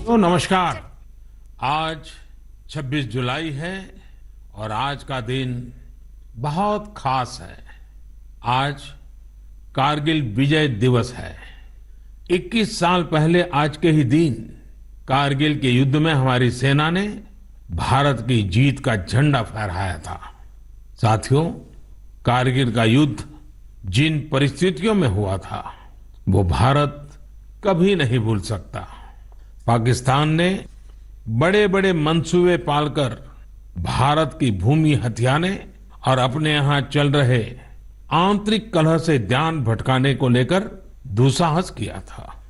तो नमस्कार। आज 26 जुलाई है और आज का दिन बहुत खास है। आज कारगिल विजय दिवस है। 21 साल पहले आज के ही दिन कारगिल के युद्ध में हमारी सेना ने भारत की जीत का झंडा फहराया था। साथियों, कारगिल का युद्ध जिन परिस्थितियों में हुआ था वो भारत कभी नहीं भूल सकता। पाकिस्तान ने बड़े बड़े मंसूबे पालकर भारत की भूमि हथियाने और अपने यहां चल रहे आंतरिक कलह से ध्यान भटकाने को लेकर दुस्साहस किया था।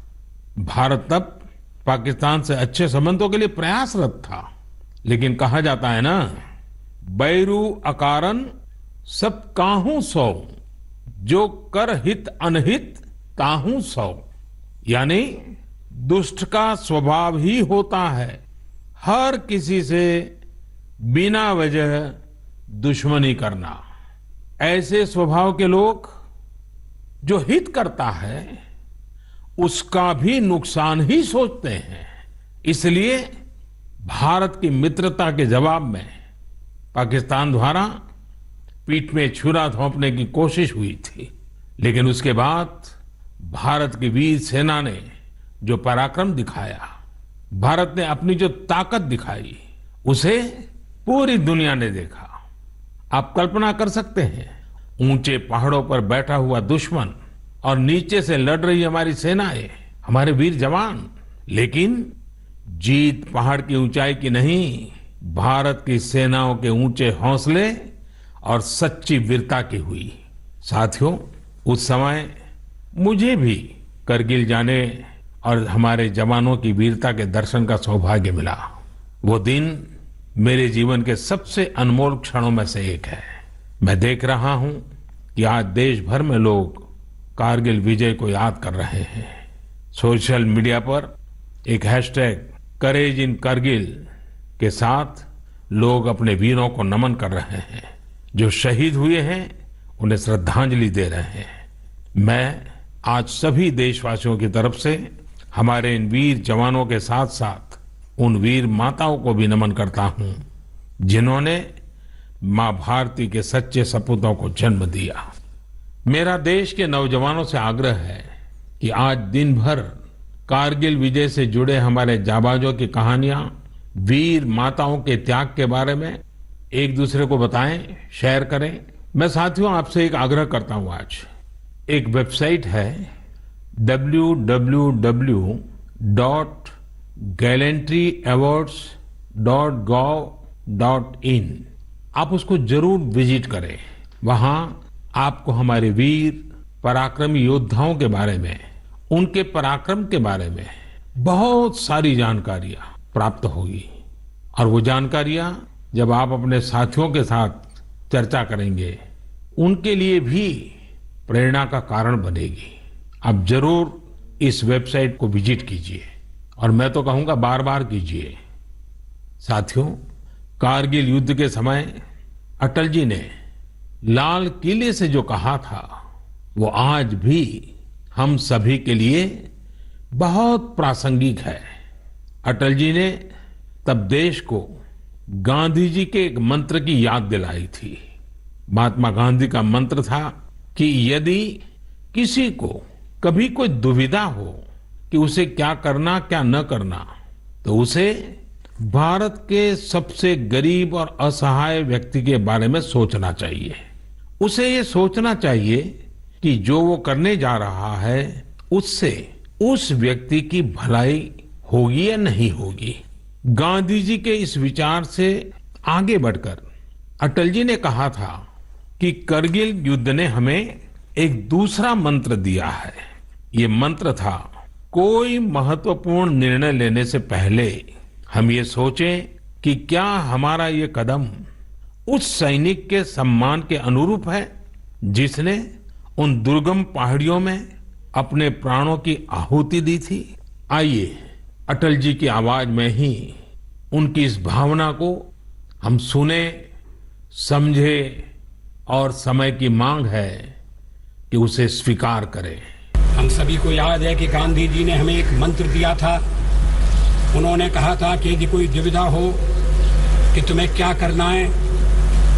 भारत तब पाकिस्तान से अच्छे संबंधों के लिए प्रयासरत था, लेकिन कहा जाता है ना, बैरू अकारन सब काहू सौ, जो कर हित अनहित ताहू सौ। यानी दुष्ट का स्वभाव ही होता है हर किसी से बिना वजह दुश्मनी करना। ऐसे स्वभाव के लोग जो हित करता है उसका भी नुकसान ही सोचते हैं। इसलिए भारत की मित्रता के जवाब में पाकिस्तान द्वारा पीठ में छुरा थोपने की कोशिश हुई थी, लेकिन उसके बाद भारत की वीर सेना ने जो पराक्रम दिखाया, भारत ने अपनी जो ताकत दिखाई, उसे पूरी दुनिया ने देखा। आप कल्पना कर सकते हैं, ऊंचे पहाड़ों पर बैठा हुआ दुश्मन और नीचे से लड़ रही हमारी सेनाएं, हमारे वीर जवान। लेकिन जीत पहाड़ की ऊंचाई की नहीं, भारत की सेनाओं के ऊंचे हौसले और सच्ची वीरता की हुई। साथियों, उस समय मुझे भी करगिल जाने और हमारे जवानों की वीरता के दर्शन का सौभाग्य मिला। वो दिन मेरे जीवन के सबसे अनमोल क्षणों में से एक है। मैं देख रहा हूं कि आज देश भर में लोग कारगिल विजय को याद कर रहे हैं। सोशल मीडिया पर एक हैशटैग करेज इन करगिल के साथ लोग अपने वीरों को नमन कर रहे हैं। जो शहीद हुए हैं उन्हें श्रद्धांजलि दे रहे हैं। मैं आज सभी देशवासियों की तरफ से हमारे इन वीर जवानों के साथ साथ उन वीर माताओं को भी नमन करता हूं जिन्होंने मां भारती के सच्चे सपूतों को जन्म दिया। मेरा देश के नौजवानों से आग्रह है कि आज दिन भर कारगिल विजय से जुड़े हमारे जाबाजों की कहानियां, वीर माताओं के त्याग के बारे में एक दूसरे को बताएं, शेयर करें। मैं साथियों आपसे एक आग्रह करता हूं। आज एक वेबसाइट है www.gallantryawards.gov.in। आप उसको जरूर विजिट करें। वहां आपको हमारे वीर पराक्रमी योद्धाओं के बारे में, उनके पराक्रम के बारे में बहुत सारी जानकारियां प्राप्त होगी। और वो जानकारियां जब आप अपने साथियों के साथ चर्चा करेंगे, उनके लिए भी प्रेरणा का कारण बनेगी। आप जरूर इस वेबसाइट को विजिट कीजिए और मैं तो कहूंगा बार बार कीजिए। साथियों, कारगिल युद्ध के समय अटल जी ने लाल किले से जो कहा था वो आज भी हम सभी के लिए बहुत प्रासंगिक है। अटल जी ने तब देश को गांधी जी के एक मंत्र की याद दिलाई थी। महात्मा गांधी का मंत्र था कि यदि किसी को कभी कोई दुविधा हो कि उसे क्या करना क्या न करना, तो उसे भारत के सबसे गरीब और असहाय व्यक्ति के बारे में सोचना चाहिए। उसे ये सोचना चाहिए कि जो वो करने जा रहा है उससे उस व्यक्ति की भलाई होगी या नहीं होगी। गांधी जी के इस विचार से आगे बढ़कर अटल जी ने कहा था कि करगिल युद्ध ने हमें एक दूसरा मंत्र दिया है। ये मंत्र था, कोई महत्वपूर्ण निर्णय लेने से पहले हम ये सोचें कि क्या हमारा ये कदम उस सैनिक के सम्मान के अनुरूप है जिसने उन दुर्गम पहाड़ियों में अपने प्राणों की आहुति दी थी। आइए अटल जी की आवाज में ही उनकी इस भावना को हम सुने, समझे और समय की मांग है कि उसे स्वीकार करें। हम सभी को याद है कि गांधी जी ने हमें एक मंत्र दिया था उन्होंने कहा था कि यदि कोई दुविधा हो कि तुम्हें क्या करना है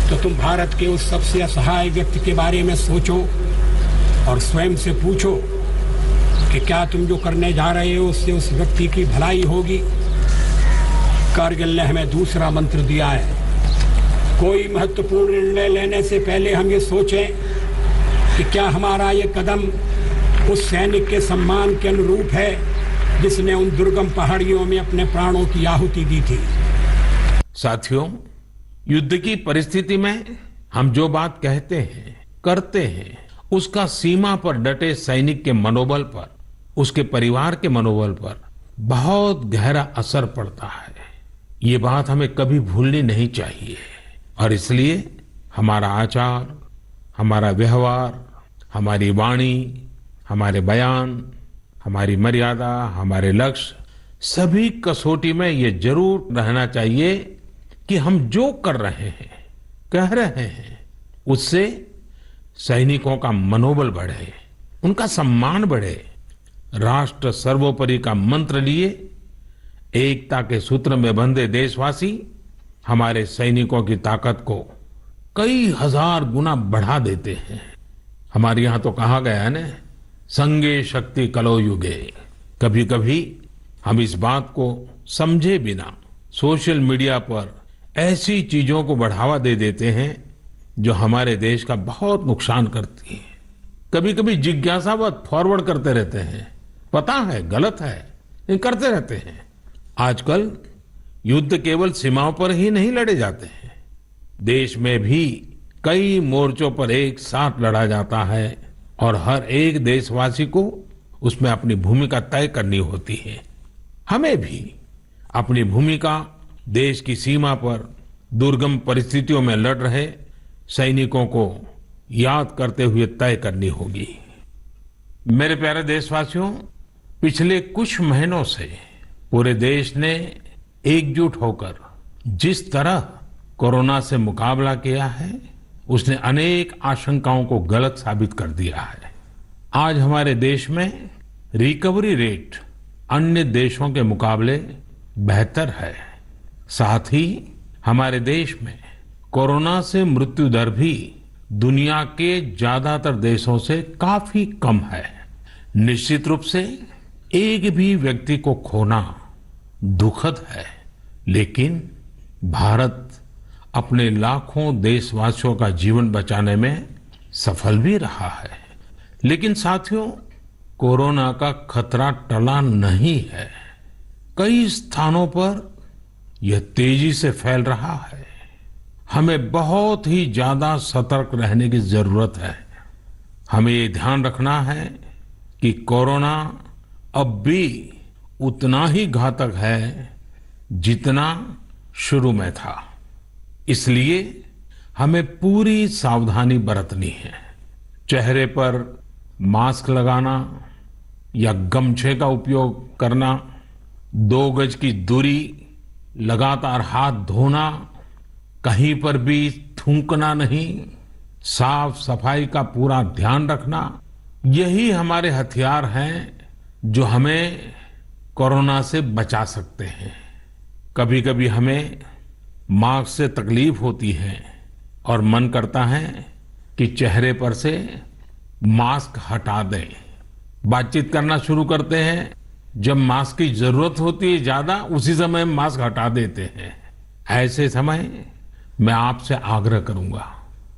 तो तुम भारत के उस सबसे असहाय व्यक्ति के बारे में सोचो और स्वयं से पूछो कि क्या तुम जो करने जा रहे हो उससे उस व्यक्ति की भलाई होगी। कारगिल ने हमें दूसरा मंत्र दिया है, कोई महत्वपूर्ण निर्णय लेने से पहले हम ये सोचें कि क्या हमारा ये कदम उस सैनिक के सम्मान के अनुरूप है जिसने उन दुर्गम पहाड़ियों में अपने प्राणों की आहुति दी थी। साथियों, युद्ध की परिस्थिति में हम जो बात कहते हैं, करते हैं, उसका सीमा पर डटे सैनिक के मनोबल पर, उसके परिवार के मनोबल पर बहुत गहरा असर पड़ता है। ये बात हमें कभी भूलनी नहीं चाहिए और इसलिए हमारा आचार, हमारा व्यवहार, हमारी वाणी, हमारे बयान, हमारी मर्यादा, हमारे लक्ष्य, सभी कसौटी में ये जरूर रहना चाहिए कि हम जो कर रहे हैं, कह रहे हैं, उससे सैनिकों का मनोबल बढ़े, उनका सम्मान बढ़े, राष्ट्र सर्वोपरि का मंत्र लिए एकता के सूत्र में बंधे देशवासी हमारे सैनिकों की ताकत को कई हजार गुना बढ़ा देते हैं। हमारे यहाँ तो कहा गया है ना, संगे शक्ति कलो युगे। कभी कभी हम इस बात को समझे बिना सोशल मीडिया पर ऐसी चीजों को बढ़ावा दे देते हैं जो हमारे देश का बहुत नुकसान करती है। कभी कभी जिज्ञासावत फॉरवर्ड करते रहते हैं, पता है गलत है लेकिन करते रहते हैं। आजकल युद्ध केवल सीमाओं पर ही नहीं लड़े जाते हैं, देश में भी कई मोर्चों पर एक साथ लड़ा जाता है और हर एक देशवासी को उसमें अपनी भूमिका तय करनी होती है। हमें भी अपनी भूमिका देश की सीमा पर दुर्गम परिस्थितियों में लड़ रहे सैनिकों को याद करते हुए तय करनी होगी। मेरे प्यारे देशवासियों, पिछले कुछ महीनों से पूरे देश ने एकजुट होकर जिस तरह कोरोना से मुकाबला किया है, उसने अनेक आशंकाओं को गलत साबित कर दिया है। आज हमारे देश में रिकवरी रेट अन्य देशों के मुकाबले बेहतर है। साथ ही हमारे देश में कोरोना से मृत्यु दर भी दुनिया के ज्यादातर देशों से काफी कम है। निश्चित रूप से एक भी व्यक्ति को खोना दुखद है, लेकिन भारत अपने लाखों देशवासियों का जीवन बचाने में सफल भी रहा है। लेकिन साथियों, कोरोना का खतरा टला नहीं है। कई स्थानों पर यह तेजी से फैल रहा है। हमें बहुत ही ज्यादा सतर्क रहने की जरूरत है। हमें ये ध्यान रखना है कि कोरोना अब भी उतना ही घातक है जितना शुरू में था। इसलिए हमें पूरी सावधानी बरतनी है। चेहरे पर मास्क लगाना या गमछे का उपयोग करना, 2 गज की दूरी, लगातार हाथ धोना, कहीं पर भी थूकना नहीं, साफ सफाई का पूरा ध्यान रखना, यही हमारे हथियार हैं जो हमें कोरोना से बचा सकते हैं। कभी कभी हमें मास्क से तकलीफ होती है और मन करता है कि चेहरे पर से मास्क हटा दें। बातचीत करना शुरू करते हैं, जब मास्क की जरूरत होती है ज्यादा, उसी समय मास्क हटा देते हैं। ऐसे समय मैं आपसे आग्रह करूंगा,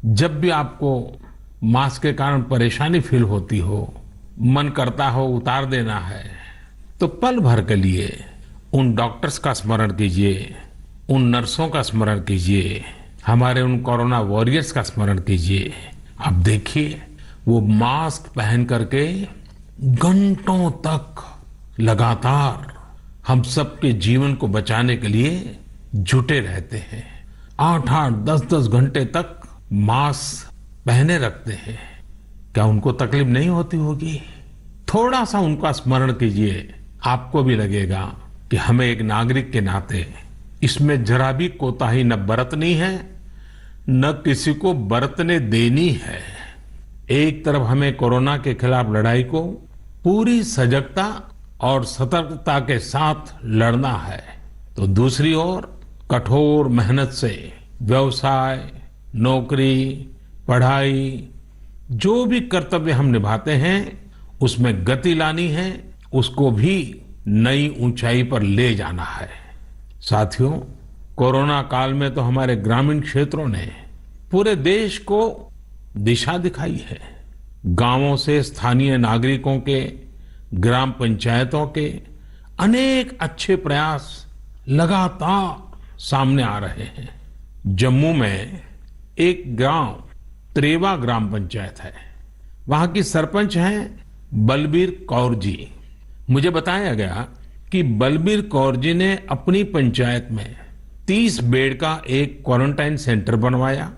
जब भी आपको मास्क के कारण परेशानी फील होती हो, मन करता हो उतार देना है, तो पल भर के लिए उन डॉक्टर्स का स्मरण कीजिए, उन नर्सों का स्मरण कीजिए, हमारे उन कोरोना वॉरियर्स का स्मरण कीजिए। आप देखिए, वो मास्क पहन करके घंटों तक लगातार हम सबके जीवन को बचाने के लिए जुटे रहते हैं। 8-8, 10-10 घंटे तक मास्क पहने रखते हैं। क्या उनको तकलीफ नहीं होती होगी? थोड़ा सा उनका स्मरण कीजिए, आपको भी लगेगा कि हमें एक नागरिक के नाते इसमें जरा भी कोताही न बरतनी है, न किसी को बरतने देनी है। एक तरफ हमें कोरोना के खिलाफ लड़ाई को पूरी सजगता और सतर्कता के साथ लड़ना है तो दूसरी ओर कठोर मेहनत से व्यवसाय, नौकरी, पढ़ाई, जो भी कर्तव्य हम निभाते हैं उसमें गति लानी है, उसको भी नई ऊंचाई पर ले जाना है। साथियों, कोरोना काल में तो हमारे ग्रामीण क्षेत्रों ने पूरे देश को दिशा दिखाई है। गांवों से स्थानीय नागरिकों के, ग्राम पंचायतों के अनेक अच्छे प्रयास लगातार सामने आ रहे हैं। जम्मू में एक गांव त्रेवा ग्राम पंचायत है। वहां की सरपंच हैं बलबीर कौर जी। मुझे बताया गया कि बलबीर कौर जी ने अपनी पंचायत में 30 बेड का एक क्वारंटाइन सेंटर बनवाया।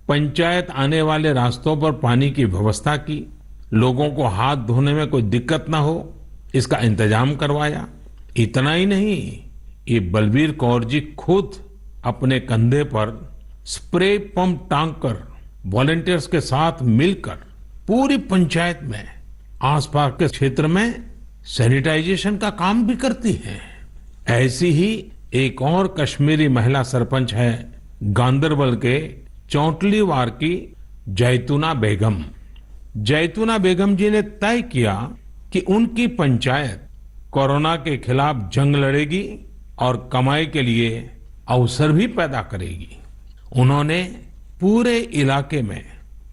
पंचायत आने वाले रास्तों पर पानी की व्यवस्था की, लोगों को हाथ धोने में कोई दिक्कत ना हो इसका इंतजाम करवाया। इतना ही नहीं, ये बलबीर कौर जी खुद अपने कंधे पर स्प्रे पंप टांग कर वॉलंटियर्स के साथ मिलकर पूरी पंचायत में, आसपास के क्षेत्र में सैनिटाइजेशन का काम भी करती हैं। ऐसी ही एक और कश्मीरी महिला सरपंच है गांदरबल के चौंटलीवार की जैतूना बेगम। जैतूना बेगम जी ने तय किया कि उनकी पंचायत कोरोना के खिलाफ जंग लड़ेगी और कमाई के लिए अवसर भी पैदा करेगी। उन्होंने पूरे इलाके में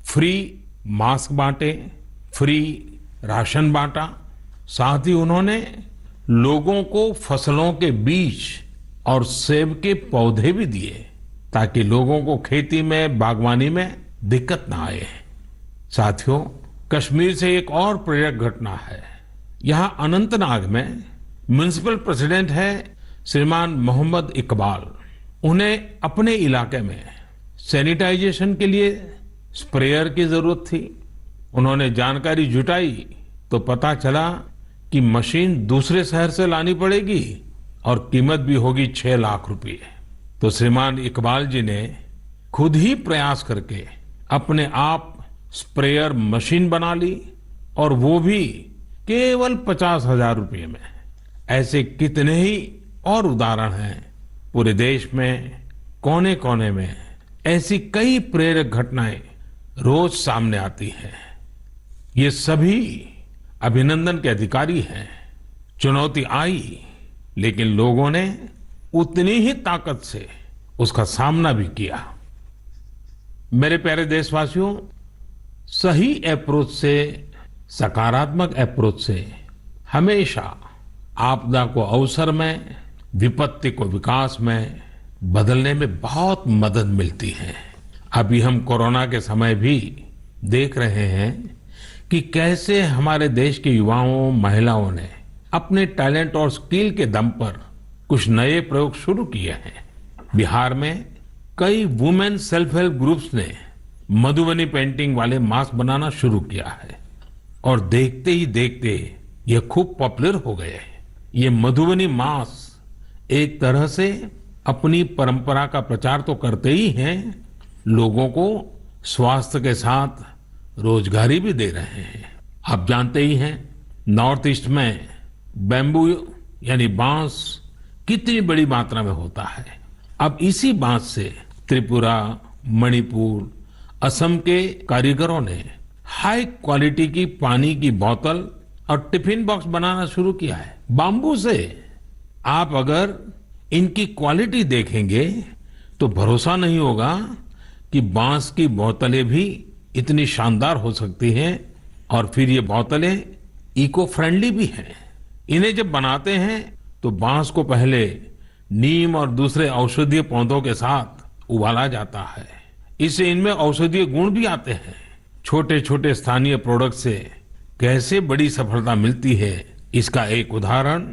फ्री मास्क बांटे, फ्री राशन बांटा। साथ ही उन्होंने लोगों को फसलों के बीज और सेब के पौधे भी दिए ताकि लोगों को खेती में, बागवानी में दिक्कत ना आए। साथियों, कश्मीर से एक और प्रेरक घटना है। यहां अनंतनाग में म्युनिसिपल प्रेसिडेंट है श्रीमान मोहम्मद इकबाल। उन्हें अपने इलाके में सैनिटाइजेशन के लिए स्प्रेयर की जरूरत थी। उन्होंने जानकारी जुटाई तो पता चला कि मशीन दूसरे शहर से लानी पड़ेगी और कीमत भी होगी 6 लाख रुपए। तो श्रीमान इकबाल जी ने खुद ही प्रयास करके अपने आप स्प्रेयर मशीन बना ली और वो भी केवल 50,000 रुपए में। ऐसे कितने ही और उदाहरण हैं। पूरे देश में कोने कोने में ऐसी कई प्रेरक घटनाएं रोज सामने आती हैं। ये सभी अभिनंदन के अधिकारी हैं। चुनौती आई लेकिन लोगों ने उतनी ही ताकत से उसका सामना भी किया। मेरे प्यारे देशवासियों, सही अप्रोच से, सकारात्मक अप्रोच से हमेशा आपदा को अवसर में, विपत्ति को विकास में बदलने में बहुत मदद मिलती है। अभी हम कोरोना के समय भी देख रहे हैं कि कैसे हमारे देश के युवाओं, महिलाओं ने अपने टैलेंट और स्किल के दम पर कुछ नए प्रयोग शुरू किए हैं। बिहार में कई वुमेन सेल्फ हेल्प ग्रुप्स ने मधुबनी पेंटिंग वाले मास्क बनाना शुरू किया है और देखते ही देखते ये खूब पॉपुलर हो गए। ये मधुबनी मास्क एक तरह से अपनी परंपरा का प्रचार तो करते ही हैं, लोगों को स्वास्थ्य के साथ रोजगारी भी दे रहे हैं। आप जानते ही हैं, नॉर्थ ईस्ट में बैम्बू यानी बांस कितनी बड़ी मात्रा में होता है। अब इसी बांस से त्रिपुरा, मणिपुर, असम के कारीगरों ने हाई क्वालिटी की पानी की बोतल और टिफिन बॉक्स बनाना शुरू किया है बाम्बू से। आप अगर इनकी क्वालिटी देखेंगे तो भरोसा नहीं होगा कि बांस की बोतलें भी इतनी शानदार हो सकती हैं और फिर ये बोतलें इको फ्रेंडली भी हैं। इन्हें जब बनाते हैं तो बांस को पहले नीम और दूसरे औषधीय पौधों के साथ उबाला जाता है। इससे इनमें औषधीय गुण भी आते हैं। छोटे छोटे स्थानीय प्रोडक्ट से कैसे बड़ी सफलता मिलती है, इसका एक उदाहरण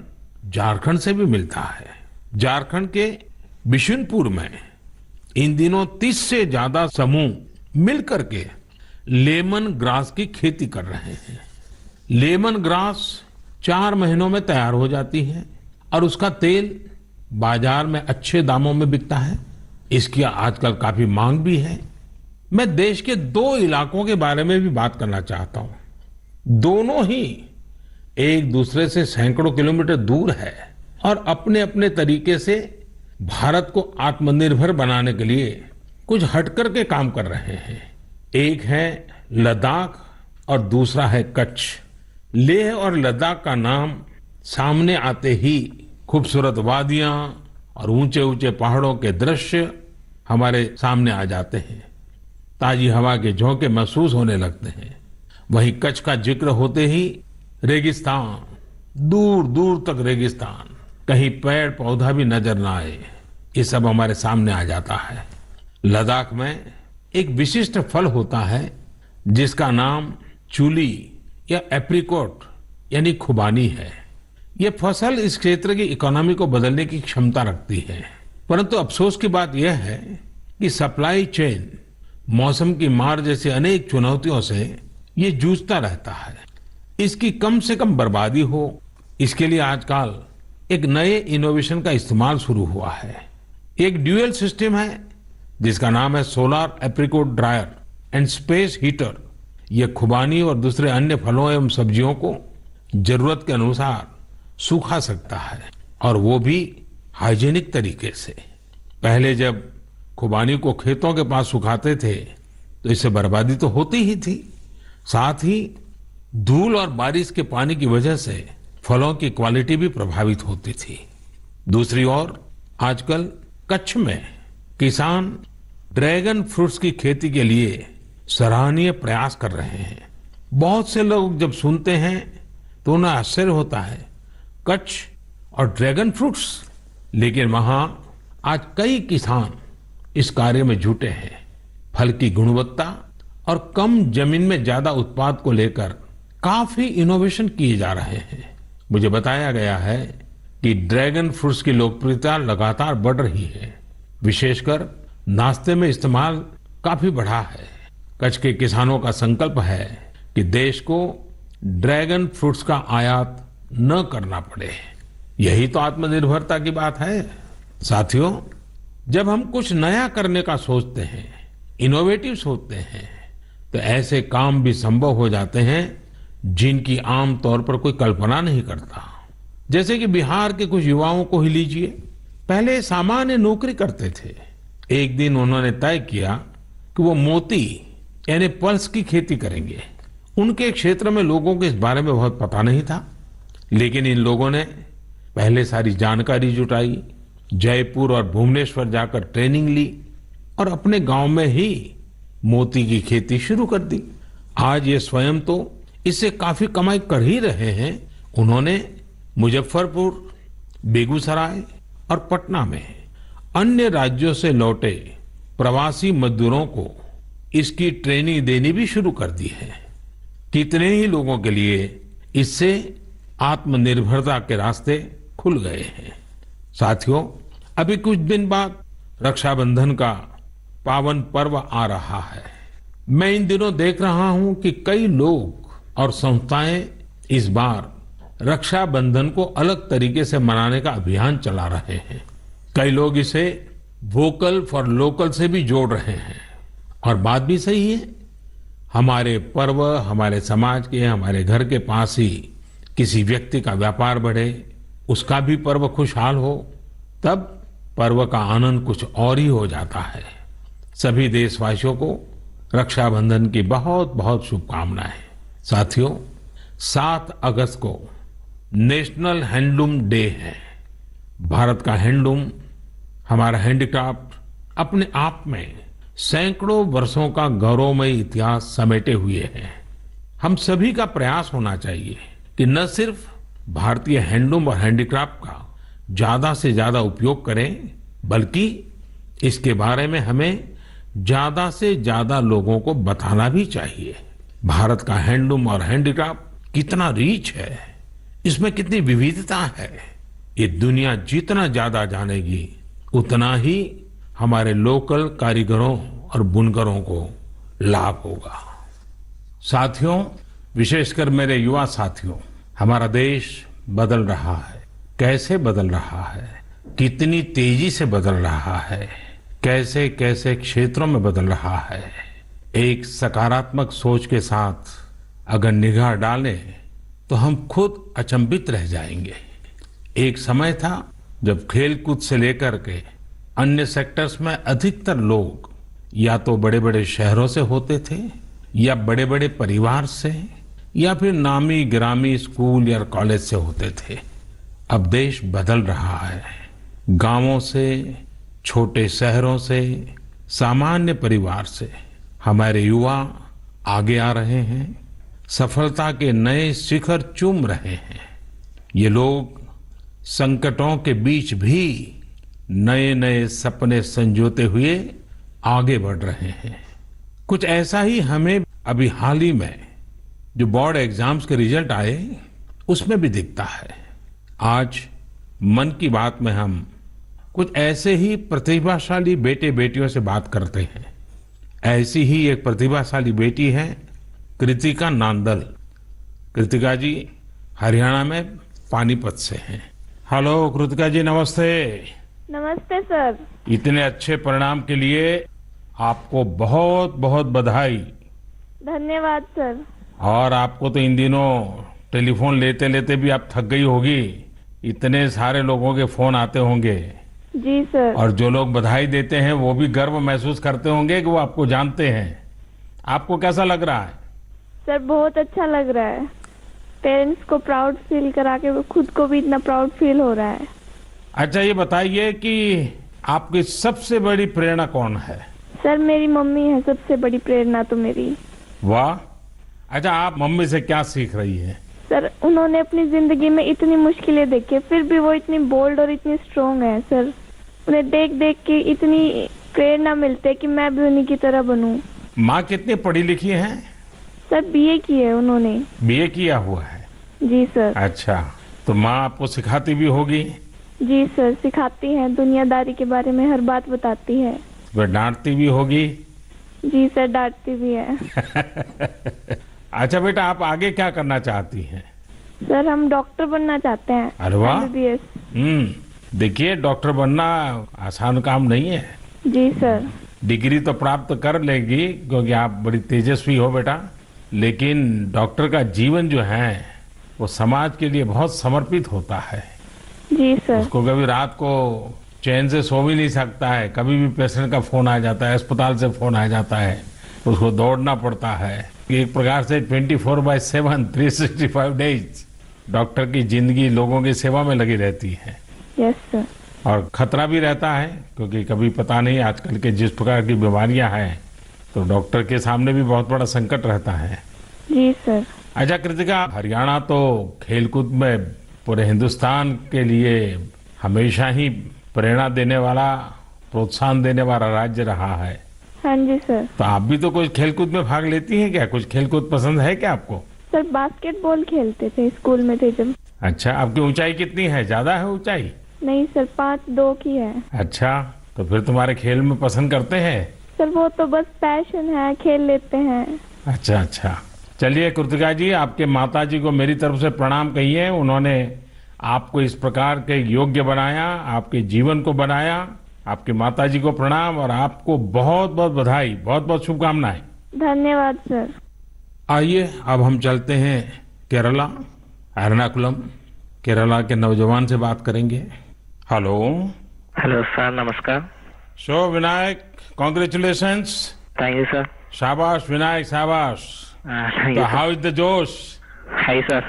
झारखंड से भी मिलता है। झारखंड के बिशुनपुर में इन दिनों 30 से ज्यादा समूह मिलकर के लेमन ग्रास की खेती कर रहे हैं। लेमन ग्रास 4 महीनों में तैयार हो जाती है और उसका तेल बाजार में अच्छे दामों में बिकता है। इसकी आजकल काफी मांग भी है। मैं देश के 2 इलाकों के बारे में भी बात करना चाहता हूं। दोनों ही एक दूसरे से सैकड़ों किलोमीटर दूर है और अपने अपने तरीके से भारत को आत्मनिर्भर बनाने के लिए कुछ हटकर के काम कर रहे हैं। एक है लद्दाख और दूसरा है कच्छ। लेह और लद्दाख का नाम सामने आते ही खूबसूरत वादियां और ऊंचे ऊंचे पहाड़ों के दृश्य हमारे सामने आ जाते हैं। ताजी हवा के झोंके महसूस होने लगते हैं। वहीं कच्छ का जिक्र होते ही रेगिस्तान, दूर दूर तक रेगिस्तान, कहीं पेड़ पौधा भी नजर ना आए, ये सब हमारे सामने आ जाता है। लद्दाख में एक विशिष्ट फल होता है जिसका नाम चूली या एप्रिकॉट यानी खुबानी है। ये फसल इस क्षेत्र की इकोनॉमी को बदलने की क्षमता रखती है, परंतु अफसोस की बात यह है कि सप्लाई चेन, मौसम की मार जैसी अनेक चुनौतियों से ये जूझता रहता है। इसकी कम से कम बर्बादी हो, इसके लिए आजकल एक नए इनोवेशन का इस्तेमाल शुरू हुआ है। एक ड्यूअल सिस्टम है जिसका नाम है solar apricot dryer and space heater. यह खुबानी और दूसरे अन्य फलों एवं सब्जियों को जरूरत के अनुसार सूखा सकता है, और वो भी हाइजीनिक तरीके से। पहले जब खुबानी को खेतों के पास सुखाते थे तो इससे बर्बादी तो होती ही थी, साथ ही धूल और बारिश के पानी की वजह से फलों की क्वालिटी भी प्रभावित होती थी। दूसरी ओर आजकल कच्छ में किसान ड्रैगन फ्रूट्स की खेती के लिए सराहनीय प्रयास कर रहे हैं। बहुत से लोग जब सुनते हैं तो उन्हें आश्चर्य होता है, कच्छ और ड्रैगन फ्रूट्स, लेकिन वहां आज कई किसान इस कार्य में जुटे हैं। फल की गुणवत्ता और कम जमीन में ज्यादा उत्पाद को लेकर काफी इनोवेशन किए जा रहे हैं। मुझे बताया गया है कि ड्रैगन फ्रूट्स की लोकप्रियता लगातार बढ़ रही है, विशेषकर नाश्ते में इस्तेमाल काफी बढ़ा है। कच्छ के किसानों का संकल्प है कि देश को ड्रैगन फ्रूट्स का आयात न करना पड़े। यही तो आत्मनिर्भरता की बात है। साथियों, जब हम कुछ नया करने का सोचते हैं, इनोवेटिव सोचते हैं, तो ऐसे काम भी संभव हो जाते हैं जिनकी आम तौर पर कोई कल्पना नहीं करता। जैसे कि बिहार के कुछ युवाओं को ही लीजिए। पहले सामान्य नौकरी करते थे। एक दिन उन्होंने तय किया कि वो मोती यानी पल्स की खेती करेंगे। उनके क्षेत्र में लोगों को इस बारे में बहुत पता नहीं था, लेकिन इन लोगों ने पहले सारी जानकारी जुटाई, जयपुर और भुवनेश्वर जाकर ट्रेनिंग ली और अपने गांव में ही मोती की खेती शुरू कर दी। आज ये स्वयं तो इससे काफी कमाई कर ही रहे हैं। उन्होंने मुजफ्फरपुर, बेगूसराय और पटना में अन्य राज्यों से लौटे प्रवासी मजदूरों को इसकी ट्रेनिंग देनी भी शुरू कर दी है। कितने ही लोगों के लिए इससे आत्मनिर्भरता के रास्ते खुल गए हैं। साथियों, अभी कुछ दिन बाद रक्षाबंधन का पावन पर्व आ रहा है। मैं इन दिनों देख रहा हूं कि कई लोग और संस्थाएं इस बार रक्षाबंधन को अलग तरीके से मनाने का अभियान चला रहे हैं। कई लोग इसे वोकल फॉर लोकल से भी जोड़ रहे हैं, और बात भी सही है। हमारे पर्व हमारे समाज के, हमारे घर के पास ही किसी व्यक्ति का व्यापार बढ़े, उसका भी पर्व खुशहाल हो, तब पर्व का आनंद कुछ और ही हो जाता है। सभी देशवासियों को रक्षाबंधन की बहुत बहुत शुभकामनाएं। साथियों, 7 अगस्त को नेशनल हैंडलूम डे है। भारत का हैंडलूम, हमारा हैंडीक्राफ्ट अपने आप में सैकड़ों वर्षों का गौरवमय इतिहास समेटे हुए है। हम सभी का प्रयास होना चाहिए कि न सिर्फ भारतीय हैंडलूम और हैंडीक्राफ्ट का ज्यादा से ज्यादा उपयोग करें, बल्कि इसके बारे में हमें ज्यादा से ज्यादा लोगों को बताना भी चाहिए। भारत का हैंडलूम और हैंडीक्राफ्ट कितना रिच है, इसमें कितनी विविधता है, ये दुनिया जितना ज्यादा जानेगी उतना ही हमारे लोकल कारीगरों और बुनकरों को लाभ होगा। साथियों, विशेषकर मेरे युवा साथियों, हमारा देश बदल रहा है। कैसे बदल रहा है, कितनी तेजी से बदल रहा है, कैसे कैसे क्षेत्रों में बदल रहा है। एक सकारात्मक सोच के साथ अगर निगाह डालें तो हम खुद अचंभित रह जाएंगे। एक समय था जब खेलकूद से लेकर के अन्य सेक्टर्स में अधिकतर लोग या तो बड़े बड़े शहरों से होते थे या बड़े बड़े परिवार से या फिर नामी गिरामी स्कूल या कॉलेज से होते थे। अब देश बदल रहा है। गांवों से, छोटे शहरों से, सामान्य परिवार से हमारे युवा आगे आ रहे हैं, सफलता के नए शिखर चूम रहे हैं। ये लोग संकटों के बीच भी नए नए सपने संजोते हुए आगे बढ़ रहे हैं। कुछ ऐसा ही हमें अभी हाल ही में जो बोर्ड एग्जाम्स के रिजल्ट आए उसमें भी दिखता है। आज मन की बात में हम कुछ ऐसे ही प्रतिभाशाली बेटे बेटियों से बात करते हैं। ऐसी ही एक प्रतिभाशाली बेटी है कृतिका नांदल। कृतिका जी हरियाणा में पानीपत से हैं। हेलो कृतिका जी, नमस्ते। नमस्ते सर। इतने अच्छे परिणाम के लिए आपको बहुत बहुत बधाई। धन्यवाद सर। और आपको तो इन दिनों टेलीफोन लेते लेते भी आप थक गई होगी, इतने सारे लोगों के फोन आते होंगे। जी सर। और जो लोग बधाई देते हैं वो भी गर्व महसूस करते होंगे कि वो आपको जानते हैं। आपको कैसा लग रहा है? सर बहुत अच्छा लग रहा है। पेरेंट्स को प्राउड फील करा के खुद को भी इतना प्राउड फील हो रहा है। अच्छा, ये बताइए कि आपकी सबसे बड़ी प्रेरणा कौन है? सर मेरी मम्मी है सबसे बड़ी प्रेरणा तो मेरी। वाह। अच्छा, आप मम्मी से क्या सीख रही हैं? सर उन्होंने अपनी जिंदगी में इतनी मुश्किलें देखी फिर भी वो इतनी बोल्ड और इतनी स्ट्रोंग है। सर उन्हें देख देख के इतनी प्रेरणा मिलती है कि मैं भी उन्हीं की तरह बनूं। माँ कितनी पढ़ी लिखी हैं? सर बीए की है उन्होंने। बीए किया हुआ है? जी सर। अच्छा, तो माँ आपको सिखाती भी होगी? जी सर, सिखाती हैं, दुनियादारी के बारे में हर बात बताती है। वह डांटती भी होगी? जी सर, डांटती भी है। अच्छा बेटा, आप आगे क्या करना चाहती हैं? सर हम डॉक्टर बनना चाहते हैं। अरे वाह। MBBS। देखिए, डॉक्टर बनना आसान काम नहीं है। जी सर। डिग्री तो प्राप्त कर लेगी क्योंकि आप बड़ी तेजस्वी हो बेटा, लेकिन डॉक्टर का जीवन जो है वो समाज के लिए बहुत समर्पित होता है। जी सर। उसको कभी रात को चैन से सो भी नहीं सकता है, कभी भी पेशेंट का फोन आ जाता है, अस्पताल से फोन आ जाता है, उसको दौड़ना पड़ता है। एक प्रकार से 24/7 365 डेज डॉक्टर की जिंदगी लोगों की सेवा में लगी रहती है। Yes sir. और खतरा भी रहता है क्योंकि कभी पता नहीं आजकल के जिस प्रकार की बीमारियां हैं, तो डॉक्टर के सामने भी बहुत बड़ा संकट रहता है। जी सर। अच्छा कृतिका, हरियाणा तो खेलकूद में पूरे हिंदुस्तान के लिए हमेशा ही प्रेरणा देने वाला, प्रोत्साहन देने वाला राज्य रहा है। हाँ जी सर। तो आप भी तो कुछ खेलकूद में भाग लेती हैं क्या? कुछ खेलकूद पसंद है क्या आपको? सर बास्केटबॉल खेलते थे स्कूल में थे जब। अच्छा, आपकी ऊंचाई कितनी है? ज्यादा है ऊंचाई? नहीं सर, 5'2" की है। अच्छा, तो फिर तुम्हारे खेल में पसंद करते हैं? सर वो तो बस पैशन है, खेल लेते हैं। अच्छा अच्छा, चलिए कृतिका जी, आपके माता जी को मेरी तरफ से प्रणाम कहिए। उन्होंने आपको इस प्रकार के योग्य बनाया, आपके जीवन को बनाया। आपके माता जी को प्रणाम और आपको बहुत बहुत बधाई, बहुत बहुत शुभकामनाएं। धन्यवाद सर। आइए अब हम चलते हैं केरला, एर्नाकुलम। केरला के नौजवान से बात करेंगे। हेलो। हेलो सर, नमस्कार। So Vinayak, congratulations. Thank you sir. शाबाश विनायक, शाबाश। थैंक तो you how is the josh? Hi sir.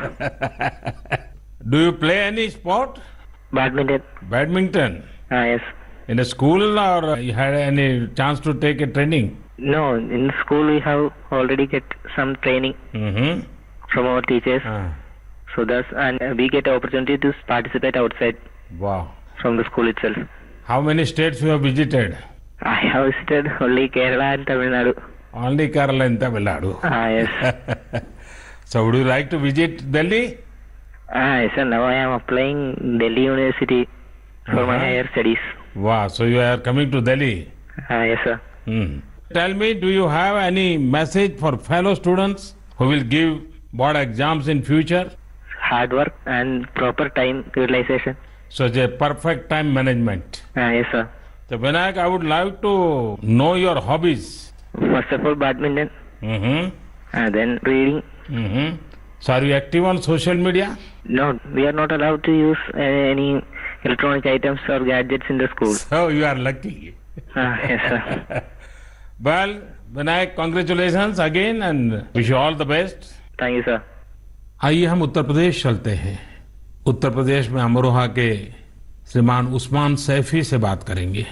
Do you play any sport? Badminton. Badminton yes. in a school, or you had any chance to take a training? No, in school we have already get some training Mm-hmm. from our teachers. Ah, So thus, and we get opportunity to participate outside wow. from the school itself. How many states you have visited? I have visited only Kerala and Tamil Nadu. Only Kerala and Tamil Nadu. Yes. So would you like to visit Delhi? Yes sir, now I am applying Delhi University for my Uh-huh. higher studies. Wow, so you are coming to Delhi. Yes sir. Hmm. Tell me, do you have any message for fellow students who will give board exams in future? Hard work and proper time utilization. So the perfect time management. Yes sir. So Vinayak, I would like to know your hobbies. First of all, badminton. Mm-hmm. And then reading. Mm-hmm. So are you active on social media? No, we are not allowed to use any electronic items or gadgets in the school. So you are lucky. Yes, sir. Well, Vinayak, congratulations again and wish you all the best. Thank you, sir. आइए हम उत्तर प्रदेश चलते हैं। उत्तर प्रदेश में अमरोहा के श्रीमान उस्मान सैफी से बात करेंगे।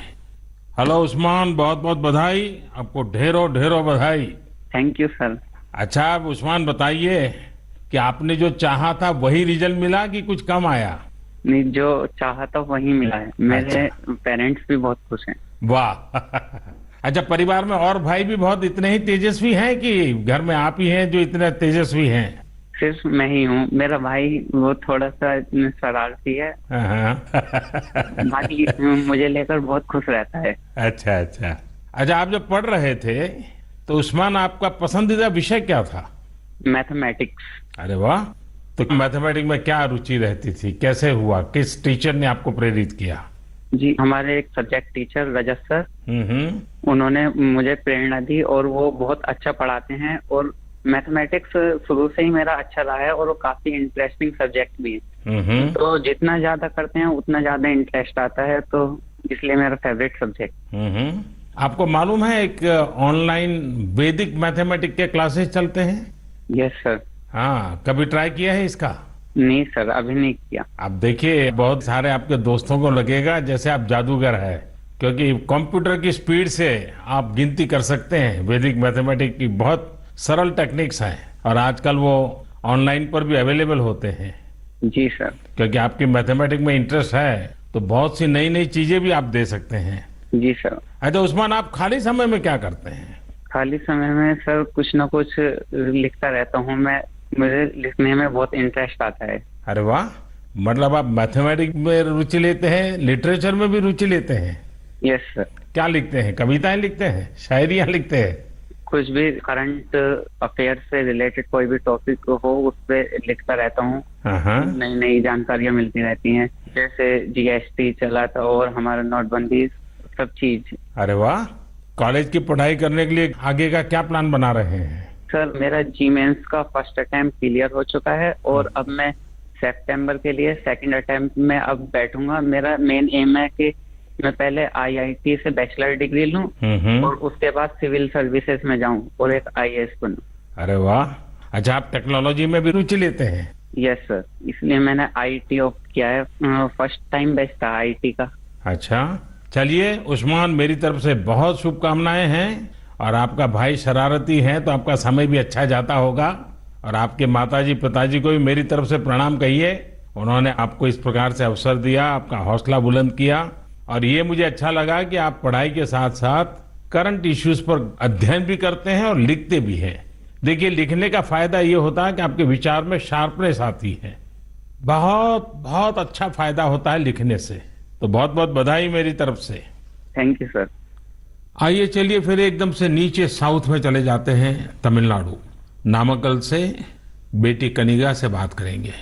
हेलो उस्मान, बहुत बहुत बधाई, आपको ढेरों ढेरों बधाई। Thank you sir. अच्छा, आप उस्मान बताइए कि आपने जो चाहा था वही रिजल्ट मिला कि कुछ कम आया? नहीं, जो चाहा था वही मिला है। मेरे पेरेंट्स भी बहुत खुश हैं। वाह। अच्छा, परिवार में और भाई भी बहुत इतने ही तेजस्वी हैं कि घर में आप ही हैं जो इतने तेजस्वी हैं? सिर्फ मैं ही हूँ। मेरा भाई वो थोड़ा सा शरारती है, बाकी मुझे लेकर बहुत खुश रहता है। अच्छा अच्छा। अच्छा, आप जब पढ़ रहे थे तो उस्मान आपका पसंदीदा विषय क्या था? मैथमेटिक्स। अरे वाह। तो मैथमेटिक्स में क्या रुचि रहती थी, कैसे हुआ, किस टीचर ने आपको प्रेरित किया? जी, हमारे एक सब्जेक्ट टीचर रजत सर, उन्होंने मुझे प्रेरणा दी और वो बहुत अच्छा पढ़ाते हैं और मैथमेटिक्स शुरू से ही मेरा अच्छा रहा है और वो काफी इंटरेस्टिंग सब्जेक्ट भी है। तो जितना ज्यादा करते हैं उतना ज्यादा इंटरेस्ट आता है, तो इसलिए मेरा फेवरेट सब्जेक्ट। आपको मालूम है एक ऑनलाइन वैदिक मैथमेटिक्स के क्लासेस चलते हैं? Yes sir. हाँ, कभी ट्राई किया है इसका? नहीं सर, अभी नहीं किया। आप देखिए, बहुत सारे आपके दोस्तों को लगेगा जैसे आप जादूगर है, क्योंकि कंप्यूटर की स्पीड से आप गिनती कर सकते हैं। वैदिक मैथमेटिक्स की बहुत सरल टेक्निक्स हैं और आजकल वो ऑनलाइन पर भी अवेलेबल होते हैं। जी सर। क्योंकि आपकी मैथमेटिक्स में इंटरेस्ट है तो बहुत सी नई नई चीजें भी आप दे सकते हैं। जी सर। अच्छा उस्मान, आप खाली समय में क्या करते हैं? खाली समय में सर कुछ ना कुछ लिखता रहता हूँ मैं। मुझे लिखने में बहुत इंटरेस्ट आता है। अरे वाह, मतलब आप मैथमेटिक्स में रुचि लेते हैं, लिटरेचर में भी रुचि लेते हैं? Yes sir. क्या लिखते हैं? कविताएं लिखते हैं, शायरियां लिखते हैं? कुछ भी करंट अफेयर से रिलेटेड कोई भी टॉपिक हो उस पर लिखता रहता हूँ। नई नई जानकारियां मिलती रहती हैं, जैसे जीएसटी चला था और हमारा नोटबंदी, सब चीज। अरे वाह। कॉलेज की पढ़ाई करने के लिए आगे का क्या प्लान बना रहे हैं? सर, मेरा जी मेंस का फर्स्ट अटेम्प्ट क्लियर हो चुका है और अब मैं सितंबर के लिए सेकंड अटेम्प्ट में अब बैठूंगा। मेरा मेन एम है कि मैं पहले आईआईटी से बैचलर डिग्री लूं और उसके बाद सिविल सर्विसेज में जाऊं और एक आईएएस बनूं। अरे वाह। अच्छा, आप टेक्नोलॉजी में भी रुचि लेते हैं? यस सर, इसलिए मैंने आईटी ऑप्ट किया है। फर्स्ट टाइम बेस्ट था आईटी का। अच्छा, चलिए उस्मान, मेरी तरफ से बहुत शुभकामनाएं हैं। और आपका भाई शरारती है तो आपका समय भी अच्छा जाता होगा। और आपके माताजी पिताजी को भी मेरी तरफ से प्रणाम कहिए। उन्होंने आपको इस प्रकार से अवसर दिया, आपका हौसला बुलंद किया। और ये मुझे अच्छा लगा कि आप पढ़ाई के साथ साथ करंट इश्यूज पर अध्ययन भी करते हैं और लिखते भी हैं। देखिए, लिखने का फायदा ये होता है कि आपके विचार में शार्पनेस आती है। बहुत बहुत अच्छा फायदा होता है लिखने से। तो बहुत बहुत बधाई मेरी तरफ से। Thank you sir. आइए चलिए फिर एकदम से नीचे साउथ में चले जाते हैं, तमिलनाडु। नामक्कल से बेटी कनिका से बात करेंगे।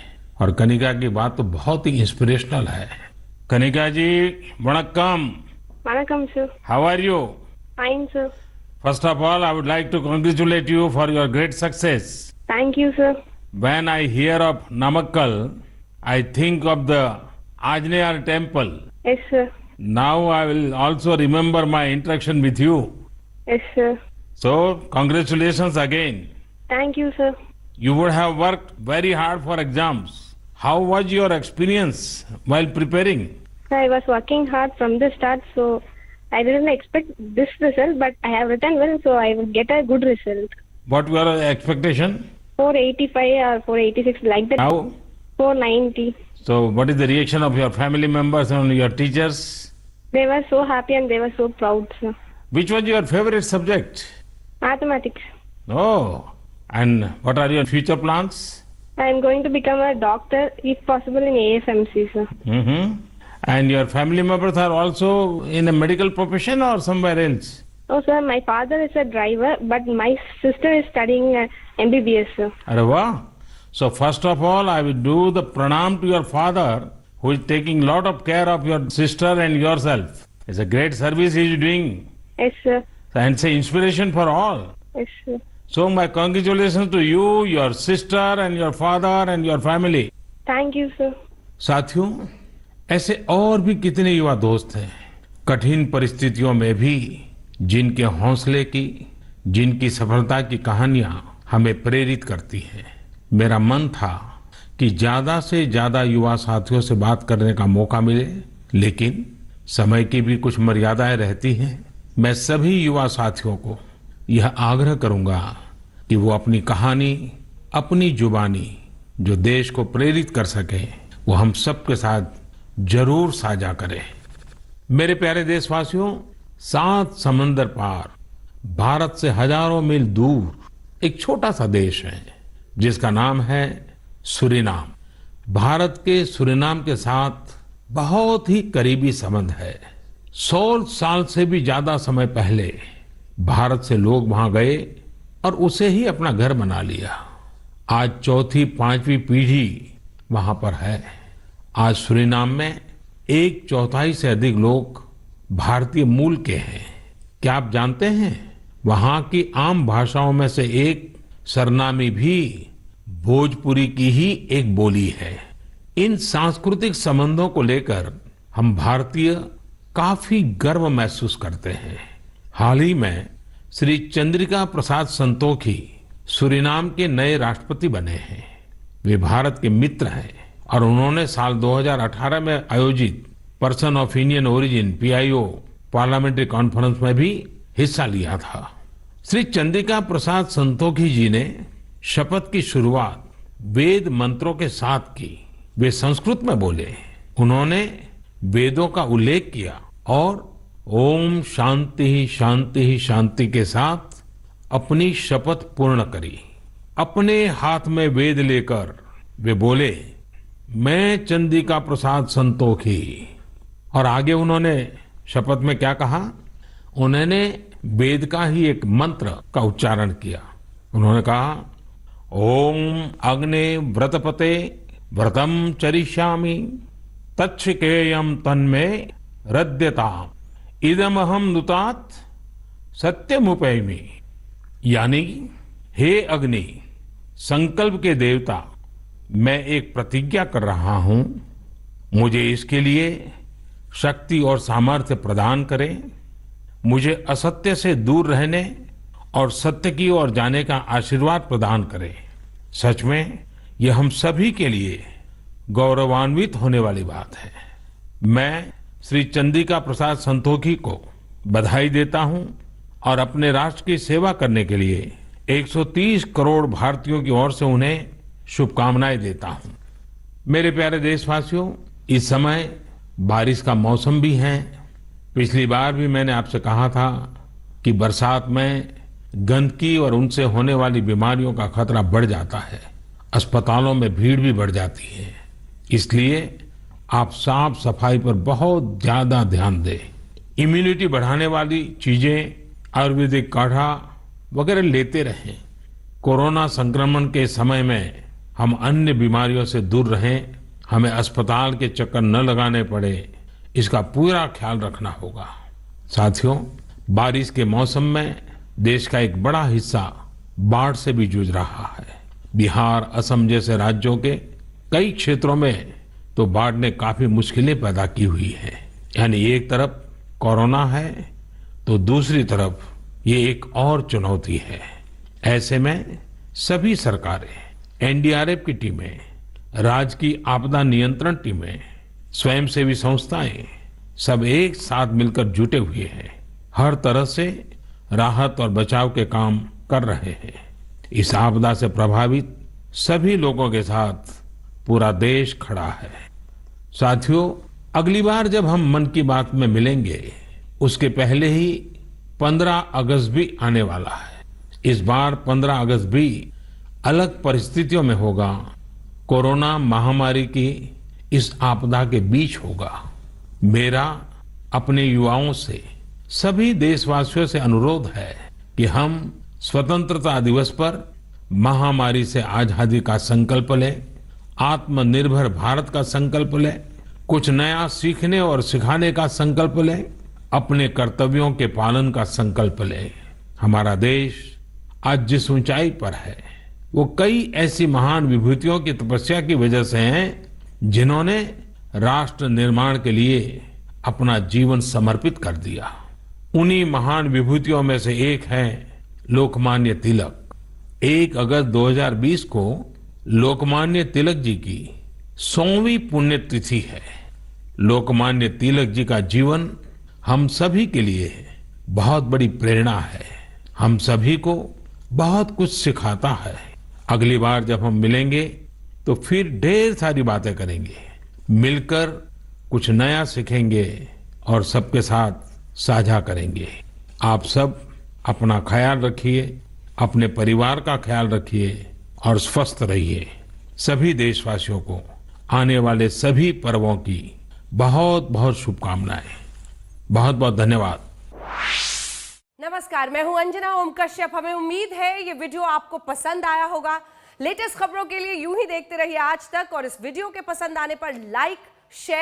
और कनिका की बात तो बहुत ही इंस्पिरेशनल है। कनिका जी, वणक्कम। वणक्कम sir. How are you? Fine sir. First of all, I would like to congratulate you for your great success. Thank you sir. When I hear of Namakkal, I think of the Anjaneya temple. Yes sir. Now I will also remember my interaction with you. Yes sir. So, congratulations again. Thank you sir. You would have worked very hard for exams. How was your experience while preparing? I was working hard from the start, so I didn't expect this result, but I have written well, so I will get a good result. What were your expectation? 485 or 486, like that. How? 490. So, what is the reaction of your family members and your teachers? They were so happy and they were so proud, sir. Which was your favorite subject? Mathematics. Oh, and what are your future plans? I am going to become a doctor, if possible, in AFMC, sir. And your family members are also in a medical profession or somewhere else? Oh, sir, my father is a driver, but my sister is studying MBBS, sir. Arre wow. So first of all, I will do the pranam to your father, who is taking lot of care of your sister and yourself. It's a great service he is doing. Yes, sir. And it's an inspiration for all. Yes, sir. So my congratulations to you, your sister and your father and your family. Thank you sir. साथियों, ऐसे और भी कितने युवा दोस्त हैं कठिन परिस्थितियों में भी जिनके हौसले की, जिनकी सफलता की कहानियां हमें प्रेरित करती हैं। मेरा मन था कि ज्यादा से ज्यादा युवा साथियों से बात करने का मौका मिले, लेकिन समय की भी कुछ मर्यादाएं रहती हैं। मैं सभी युवा साथियों को यह आग्रह करूंगा कि वो अपनी कहानी, अपनी जुबानी जो देश को प्रेरित कर सके, वो हम सबके साथ जरूर साझा करें। मेरे प्यारे देशवासियों, 7 समंदर पार भारत से हजारों मील दूर एक छोटा सा देश है जिसका नाम है सूरीनाम। भारत के सूरीनाम के साथ बहुत ही करीबी संबंध है। 100 साल से भी ज्यादा समय पहले भारत से लोग वहां गए और उसे ही अपना घर बना लिया। आज चौथी, 5वीं पीढ़ी वहां पर है। आज सूरीनाम में 1/4 से अधिक लोग भारतीय मूल के हैं। क्या आप जानते हैं, वहां की आम भाषाओं में से एक सरनामी भी भोजपुरी की ही एक बोली है। इन सांस्कृतिक संबंधों को लेकर हम भारतीय काफी गर्व महसूस करते हैं। हाल ही में श्री चंद्रिका प्रसाद संतोखी सूरीनाम के नए राष्ट्रपति बने हैं। वे भारत के मित्र हैं और उन्होंने साल 2018 में आयोजित person of Indian origin PIO parliamentary conference में भी हिस्सा लिया था। श्री चंद्रिका प्रसाद संतोखी जी ने शपथ की शुरुआत वेद मंत्रों के साथ की। वे संस्कृत में बोले। उन्होंने वेदों का उल्लेख किया और ओम शांति शांति शांति के साथ अपनी शपथ पूर्ण करी। अपने हाथ में वेद लेकर वे बोले, मैं चंद्रिका प्रसाद संतोखी। और आगे उन्होंने शपथ में क्या कहा? उन्होंने वेद का ही एक मंत्र का उच्चारण किया। उन्होंने कहा, ओम अग्ने व्रतपते व्रतम चरिष्यामि तच्छकेयम तन्मे रद्यताम इदमहम नुतात सत्यमुपैमि। यानी, हे अग्नि, संकल्प के देवता, मैं एक प्रतिज्ञा कर रहा हूं, मुझे इसके लिए शक्ति और सामर्थ्य प्रदान करें। मुझे असत्य से दूर रहने और सत्य की ओर जाने का आशीर्वाद प्रदान करें। सच में यह हम सभी के लिए गौरवान्वित होने वाली बात है। मैं श्री चंद्रिका प्रसाद संतोखी को बधाई देता हूं और अपने राष्ट्र की सेवा करने के लिए 130 करोड़ भारतीयों की ओर से उन्हें शुभकामनाएं देता हूं। मेरे प्यारे देशवासियों, इस समय बारिश का मौसम भी है। पिछली बार भी मैंने आपसे कहा था कि बरसात में गंदगी और उनसे होने वाली बीमारियों का खतरा बढ़ जाता है। अस्पतालों में भीड़ भी बढ़ जाती है। इसलिए आप साफ सफाई पर बहुत ज्यादा ध्यान दें। इम्यूनिटी बढ़ाने वाली चीजें, आयुर्वेदिक काढ़ा वगैरह लेते रहें। कोरोना संक्रमण के समय में हम अन्य बीमारियों से दूर रहें। हमें अस्पताल के चक्कर न लगाने पड़े, इसका पूरा ख्याल रखना होगा। साथियों, बारिश के मौसम में देश का एक बड़ा हिस्सा बाढ़ से भी जूझ रहा है। बिहार, असम जैसे राज्यों के कई क्षेत्रों में तो बाढ़ ने काफी मुश्किलें पैदा की हुई है। यानी एक तरफ कोरोना है तो दूसरी तरफ ये एक और चुनौती है। ऐसे में सभी सरकारें, NDRF की टीमें, राज्य की आपदा नियंत्रण टीमें, स्वयंसेवी संस्थाएं सब एक साथ मिलकर जुटे हुए हैं। हर तरह से राहत और बचाव के काम कर रहे हैं। इस आपदा से प्रभावित सभी लोगों के साथ पूरा देश खड़ा है। साथियों, अगली बार जब हम मन की बात में मिलेंगे, उसके पहले ही 15 अगस्त भी आने वाला है। इस बार 15 अगस्त भी अलग परिस्थितियों में होगा। कोरोना महामारी की इस आपदा के बीच होगा। मेरा अपने युवाओं से, सभी देशवासियों से अनुरोध है कि हम स्वतंत्रता दिवस पर महामारी से आजादी का संकल्प लें, आत्मनिर्भर भारत का संकल्प लें, कुछ नया सीखने और सिखाने का संकल्प लें, अपने कर्तव्यों के पालन का संकल्प लें। हमारा देश आज जिस ऊंचाई पर है वो कई ऐसी महान विभूतियों की तपस्या की वजह से हैं जिन्होंने राष्ट्र निर्माण के लिए अपना जीवन समर्पित कर दिया। उन्हीं महान विभूतियों में से एक है लोकमान्य तिलक। 1 अगस्त 2020 को लोकमान्य तिलक जी की 100वीं पुण्यतिथि है। लोकमान्य तिलक जी का जीवन हम सभी के लिए बहुत बड़ी प्रेरणा है, हम सभी को बहुत कुछ सिखाता है। अगली बार जब हम मिलेंगे तो फिर ढेर सारी बातें करेंगे, मिलकर कुछ नया सीखेंगे और सबके साथ साझा करेंगे। आप सब अपना ख्याल रखिए, अपने परिवार का ख्याल रखिए और स्वस्थ रहिए। सभी देशवासियों को आने वाले सभी पर्वों की बहुत बहुत शुभकामनाएं। बहुत बहुत धन्यवाद। नमस्कार, मैं हूं अंजना ओम कश्यप। हमें उम्मीद है ये वीडियो आपको पसंद आया होगा। लेटेस्ट खबरों के लिए यूं ही देखते रहिए आज तक और इस वीडियो के पसंद आने पर लाइक, शेयर